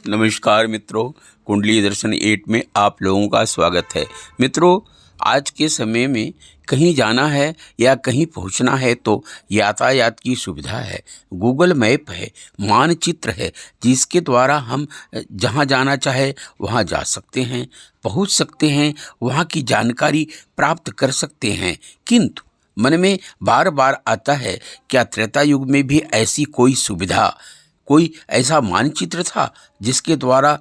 नमस्कार मित्रों, कुंडली दर्शन 8 में आप लोगों का स्वागत है। मित्रों, आज के समय में कहीं जाना है या कहीं पहुंचना है तो यातायात की सुविधा है, गूगल मैप है, मानचित्र है, जिसके द्वारा हम जहां जाना चाहे वहां जा सकते हैं, पहुंच सकते हैं, वहां की जानकारी प्राप्त कर सकते हैं। किंतु मन में बार बार आता है, क्या त्रेता युग में भी ऐसी कोई सुविधा, कोई ऐसा मानचित्र था जिसके द्वारा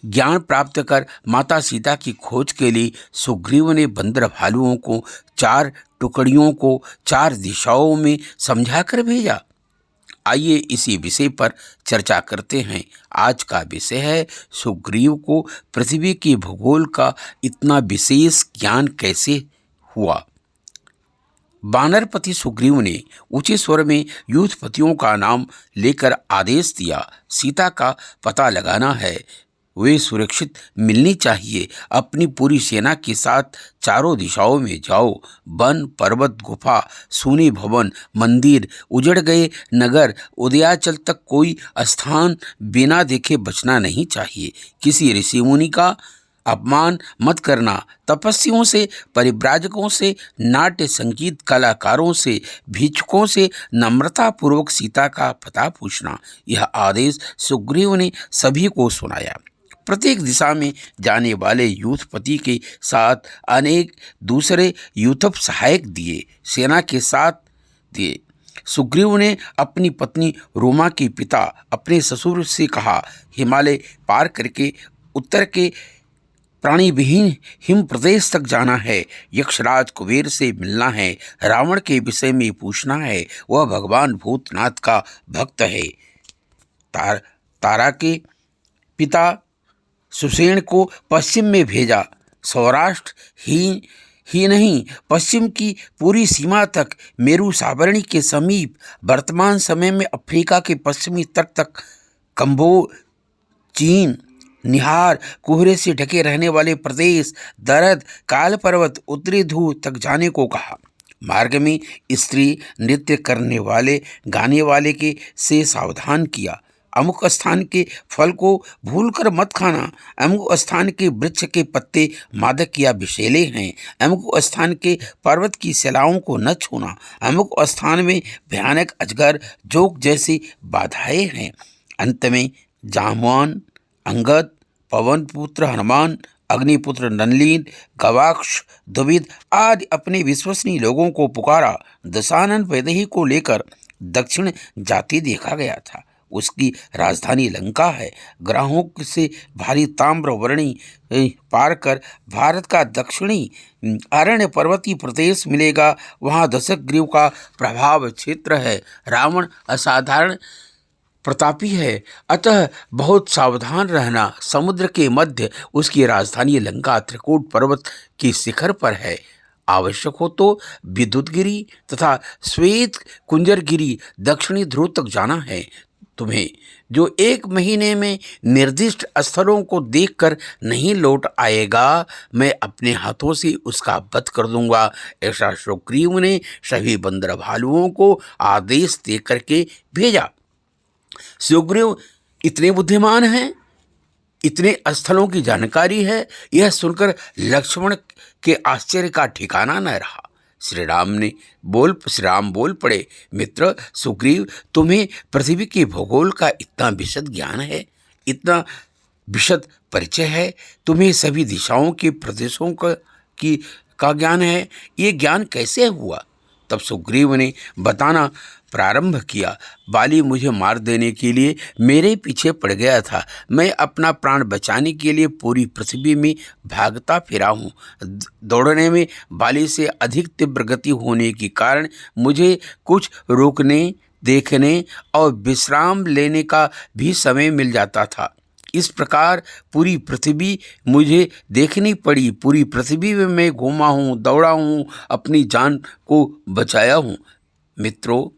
ज्ञान प्राप्त कर माता सीता की खोज के लिए सुग्रीव ने बंदर भालुओं को 4 टुकड़ियों को 4 दिशाओं में समझा कर भेजा। आइए इसी विषय पर चर्चा करते हैं। आज का विषय है सुग्रीव को पृथ्वी के भूगोल का इतना विशेष ज्ञान कैसे हुआ। वानरपति सुग्रीव ने ऊंचे स्वर में यूथपतियों का नाम लेकर आदेश दिया, सीता का पता लगाना है, वे सुरक्षित मिलनी चाहिए। अपनी पूरी सेना के साथ चारों दिशाओं में जाओ। वन, पर्वत, गुफा, सूने भवन, मंदिर, उजड़ गए नगर, उदयाचल तक कोई स्थान बिना देखे बचना नहीं चाहिए। किसी ऋषि मुनि का अपमान मत करना। तपस्वियों से, परिव्राजकों से, नाट्य संगीत कलाकारों से, भिक्षुकों से नम्रतापूर्वक सीता का पता पूछना। यह आदेश सुग्रीव ने सभी को सुनाया। प्रत्येक दिशा में जाने वाले यूथपति के साथ अनेक दूसरे यूथप सहायक दिए, सेना के साथ दिए। सुग्रीव ने अपनी पत्नी रोमा के पिता अपने ससुर से कहा, हिमालय पार करके उत्तर के प्राणी विहीन हिम प्रदेश तक जाना है, यक्षराज कुबेर से मिलना है, रावण के विषय में पूछना है, वह भगवान भूतनाथ का भक्त है। तारा के पिता सुसेन को पश्चिम में भेजा। सौराष्ट्र ही नहीं, पश्चिम की पूरी सीमा तक, मेरू साबरणी के समीप, वर्तमान समय में अफ्रीका के पश्चिमी तट तक, कंबो, चीन, निहार, कोहरे से ढके रहने वाले प्रदेश, दरद, काल पर्वत, उत्तरी ध्रुव तक जाने को कहा। मार्ग में स्त्री, नृत्य करने वाले, गाने वाले के से सावधान किया। अमुक स्थान के फल को भूलकर मत खाना। अमुक स्थान के वृक्ष के पत्ते मादक या विषैले हैं। अमुक स्थान के पर्वत की शिलाओं को न छूना। अमुक स्थान में भयानक अजगर, जोक जैसी बाधाएं हैं। अंत में जामवान, अंगद, पवन पुत्र हनुमान, अग्निपुत्र नलिन, गवाक्ष, दुविध आदि अपने विश्वसनीय लोगों को पुकारा। दशानन वैदेही को लेकर दक्षिण जाती देखा गया था। उसकी राजधानी लंका है। ग्राहों से भारी ताम्र वर्णी पार कर भारत का दक्षिणी अरण्य पर्वतीय प्रदेश मिलेगा। वहाँ दशग्रीव का प्रभाव क्षेत्र है। रावण असाधारण प्रतापी है, अतः बहुत सावधान रहना। समुद्र के मध्य उसकी राजधानी लंका त्रिकूट पर्वत के शिखर पर है। आवश्यक हो तो विद्युतगिरी तथा श्वेत कुंजरगिरी दक्षिणी ध्रुव तक जाना है। तुम्हें जो 1 महीने में निर्दिष्ट स्थलों को देखकर नहीं लौट आएगा, मैं अपने हाथों से उसका वध कर दूंगा। ऐसा सुग्रीव ने सभी बंदर भालुओं को आदेश दे करके भेजा। सुग्रीव इतने बुद्धिमान हैं, इतने स्थलों की जानकारी है, यह सुनकर लक्ष्मण के आश्चर्य का ठिकाना न रहा। श्री राम बोल पड़े, मित्र सुग्रीव, तुम्हें पृथ्वी के भूगोल का इतना विशद ज्ञान है, इतना विशद परिचय है, तुम्हें सभी दिशाओं के प्रदेशों का ज्ञान है, ये ज्ञान कैसे हुआ? तब सुग्रीव ने बताना प्रारंभ किया, बाली मुझे मार देने के लिए मेरे पीछे पड़ गया था। मैं अपना प्राण बचाने के लिए पूरी पृथ्वी में भागता फिरा हूँ। दौड़ने में बाली से अधिक तीव्र गति होने के कारण मुझे कुछ रोकने, देखने और विश्राम लेने का भी समय मिल जाता था। इस प्रकार पूरी पृथ्वी मुझे देखनी पड़ी। पूरी पृथ्वी में मैं घूमा हूँ, दौड़ा हूँ, अपनी जान को बचाया हूँ। मित्रों,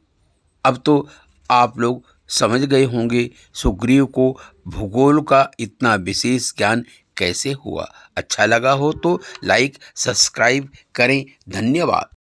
अब तो आप लोग समझ गए होंगे सुग्रीव को भूगोल का इतना विशेष ज्ञान कैसे हुआ। अच्छा लगा हो तो लाइक, सब्सक्राइब करें। धन्यवाद।